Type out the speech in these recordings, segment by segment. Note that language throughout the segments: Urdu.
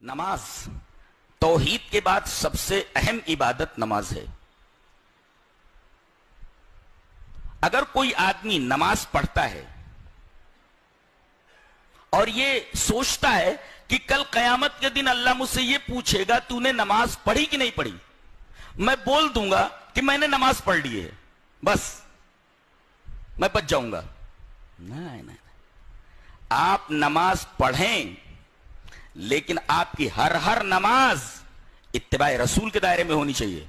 نماز توحید کے بعد سب سے اہم عبادت نماز ہے. اگر کوئی آدمی نماز پڑھتا ہے اور یہ سوچتا ہے کہ کل قیامت کے دن اللہ مجھ سے یہ پوچھے گا تو نے نماز پڑھی کہ نہیں پڑھی، میں بول دوں گا کہ میں نے نماز پڑھ لی ہے، بس میں بچ جاؤں گا. نہیں، آپ نماز پڑھیں لیکن آپ کی ہر نماز اتباع رسول کے دائرے میں ہونی چاہیے.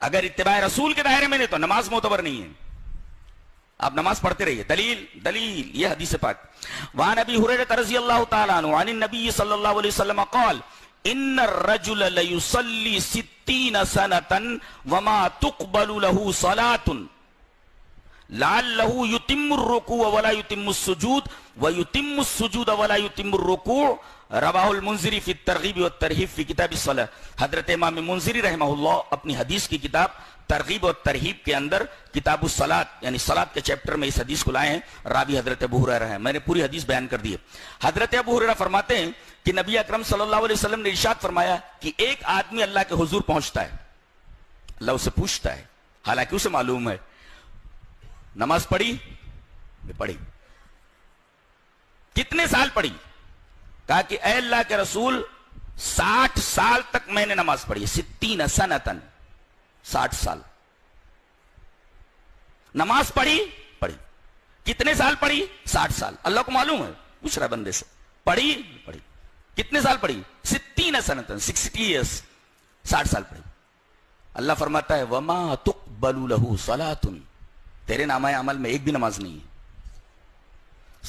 اگر اتباع رسول کے دائرے میں نہیں تو نماز معتبر نہیں ہے. آپ نماز پڑھتے رہیے. دلیل یہ حدیث پاک. وعن ابی ہریرہ رضی اللہ تعالی عنہ عن النبی صلی اللہ علیہ وسلم قال ان الرجل لیصلی 60 سنة وما تقبل له صلاة لعلہ یتم الرکوع ولا یتم السجود ویتم السجود ولا یتم الرکوع. رواہ المنذری فی الترغیب والترہیب فی کتاب الصلاۃ. حضرت امام منذری رحمہ اللہ اپنی حدیث کی کتاب ترغیب اور ترہیب کے اندر کتاب الصلاۃ یعنی صلاۃ کے چیپٹر میں اس حدیث کو لائے ہیں. راوی حضرت ابو ہریرہ ہیں. میں نے پوری حدیث بیان کر دی ہے. حضرت ابو ہریرہ فرماتے ہیں کہ نبی اکرم صلی اللہ علیہ وسلم نے ارشاد فرمایا کہ ایک آدمی اللہ کے حضور پہنچتا ہے، اللہ اسے پوچھتا ہے، حالانکہ اسے معلوم ہے نماز پڑھی، پڑھی، کتنے سال پڑھی؟ کہا کہ اے اللہ کے رسول 60 سال تک میں نے نماز پڑھی. 60 سنتن 60 سال نماز پڑھی. کتنے سال پڑھی؟ 60 سال. اللہ کو معلوم ہے، پوچھ رہا بندے سے، پڑھی. کتنے سال پڑھی؟ 60 سنتن 60 ایئرس 60 سال پڑھی. اللہ فرماتا ہے وما تقبل له صلاۃ، تیرے نامہ عمل میں ایک بھی نماز نہیں ہے.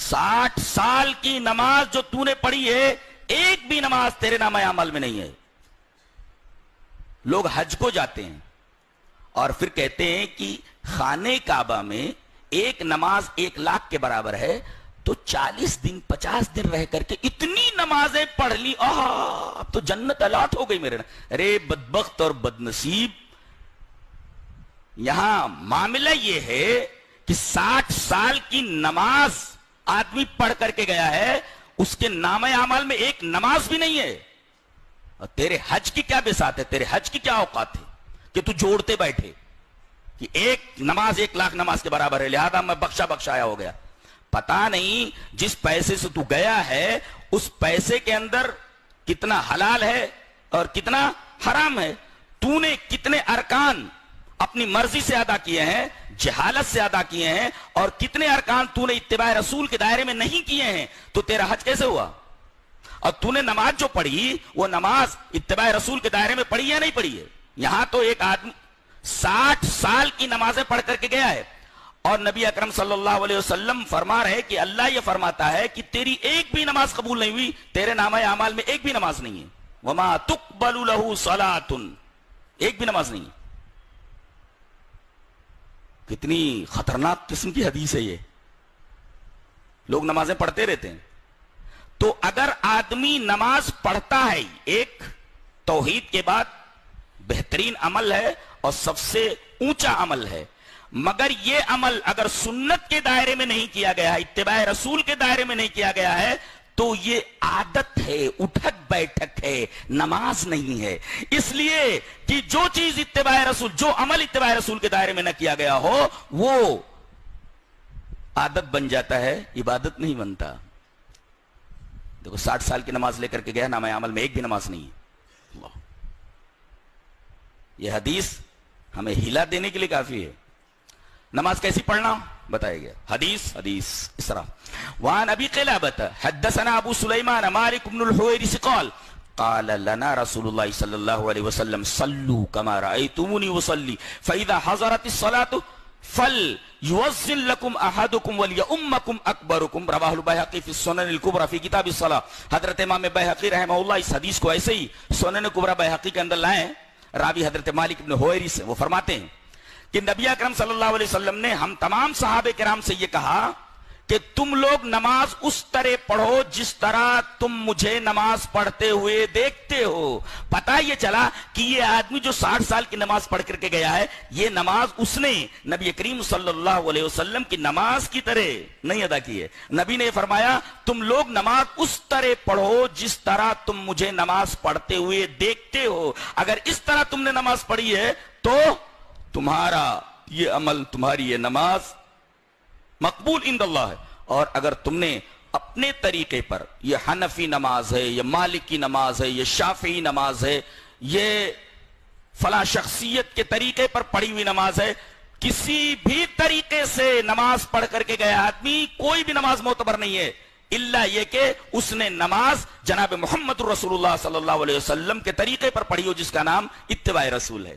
60 سال کی نماز جو تو نے پڑھی ہے ایک بھی نماز تیرے نامہ عمل میں نہیں ہے. لوگ حج کو جاتے ہیں اور پھر کہتے ہیں کہ خانہ کعبہ میں ایک نماز 1 لاکھ کے برابر ہے، تو 40 دن 50 دن رہ کر کے اتنی نمازیں پڑھ لی، اب تو جنت الاٹ ہو گئی میرے. ارے بدبخت اور بدنصیب، یہاں معاملہ یہ ہے کہ 60 سال کی نماز آدمی پڑھ کر کے گیا ہے، اس کے نامہ اعمال میں ایک نماز بھی نہیں ہے. اور تیرے حج کی کیا بساط ہے، تیرے حج کی کیا اوقات ہے کہ تو جوڑتے بیٹھے کہ ایک نماز 1 لاکھ نماز کے برابر ہے، لہذا میں بخشایا ہو گیا. پتا نہیں جس پیسے سے تو گیا ہے اس پیسے کے اندر کتنا حلال ہے اور کتنا حرام ہے. تو نے کتنے ارکان اپنی مرضی سے ادا کیے ہیں، جہالت سے ادا کیے ہیں، اور کتنے ارکان تو نے اتباع رسول کے دائرے میں نہیں کیے ہیں، تو تیرا حج کیسے ہوا؟ اور تو نے نماز جو پڑھی وہ نماز اتباع رسول کے دائرے میں پڑھی یا نہیں پڑھی ہے؟ یہاں تو ایک آدمی 60 سال کی نمازیں پڑھ کر کے گیا ہے، اور نبی اکرم صلی اللہ علیہ وسلم فرما رہے کہ اللہ یہ فرماتا ہے کہ تیری ایک بھی نماز قبول نہیں ہوئی، تیرے نامہ اعمال میں ایک بھی نماز نہیں ہے. وما تقبل له صلاۃ، ایک بھی نماز نہیں ہے. کتنی خطرناک قسم کی حدیث ہے یہ. لوگ نمازیں پڑھتے رہتے ہیں. تو اگر آدمی نماز پڑھتا ہے، ایک توحید کے بعد بہترین عمل ہے اور سب سے اونچا عمل ہے، مگر یہ عمل اگر سنت کے دائرے میں نہیں کیا گیا ہے، اتباع رسول کے دائرے میں نہیں کیا گیا ہے، تو یہ عادت ہے، اٹھک بیٹھک ہے، نماز نہیں ہے. اس لیے کہ جو چیز اتباع رسول، جو عمل اتباع رسول کے دائرے میں نہ کیا گیا ہو وہ عادت بن جاتا ہے، عبادت نہیں بنتا. دیکھو 60 سال کی نماز لے کر کے گیا، نامہ عمل میں ایک بھی نماز نہیں ہے. اللہ، یہ حدیث ہمیں ہلا دینے کے لیے کافی ہے. نماز کیسی پڑھنا بتایا گیا. حدیث اس طرح. وعن ابی قلابۃ حدثنا ابو سلیمان مالک بن الحویرث قال قال لنا رسول اللہ صلی اللہ علیہ وسلم صلوا كما رأيتموني اصلي فاذا حضرت الصلاة فليؤذن لكم احدكم وليؤمكم اکبركم. رواہ البیہقی فی السنن الکبری فی کتاب الصلاۃ. حضرت امام بیہقی رحمہ اللہ اس حدیث کو ایسے ہی سنن کبری بیہقی کے اندر لائے. راوی حضرت مالک بن حویرث سے، وہ فرماتے ہیں کہ نبی اکرم صلی اللہ علیہ وسلم نے ہم تمام صحابہ کرام سے یہ کہا کہ تم لوگ نماز اس طرح پڑھو جس طرح تم مجھے نماز پڑھتے ہوئے دیکھتے ہو. پتہ یہ چلا کہ یہ آدمی جو 60 سال کی نماز پڑھ کر کے گیا ہے، یہ نماز اس نے نبی کریم صلی اللہ علیہ وسلم کی نماز کی طرح نہیں ادا کی ہے. نبی نے فرمایا تم لوگ نماز اس طرح پڑھو جس طرح تم مجھے نماز پڑھتے ہوئے دیکھتے ہو. اگر اس طرح تم نے نماز پڑھی ہے تو تمہارا یہ عمل، تمہاری یہ نماز مقبول عند اللہ ہے. اور اگر تم نے اپنے طریقے پر، یہ حنفی نماز ہے، یہ مالکی نماز ہے، یہ شافعی نماز ہے، یہ فلاں شخصیت کے طریقے پر پڑھی ہوئی نماز ہے، کسی بھی طریقے سے نماز پڑھ کر کے گیا آدمی کوئی بھی نماز معتبر نہیں ہے، الا یہ کہ اس نے نماز جناب محمد رسول اللہ صلی اللہ علیہ وسلم کے طریقے پر پڑھی ہو، جس کا نام اتباع رسول ہے.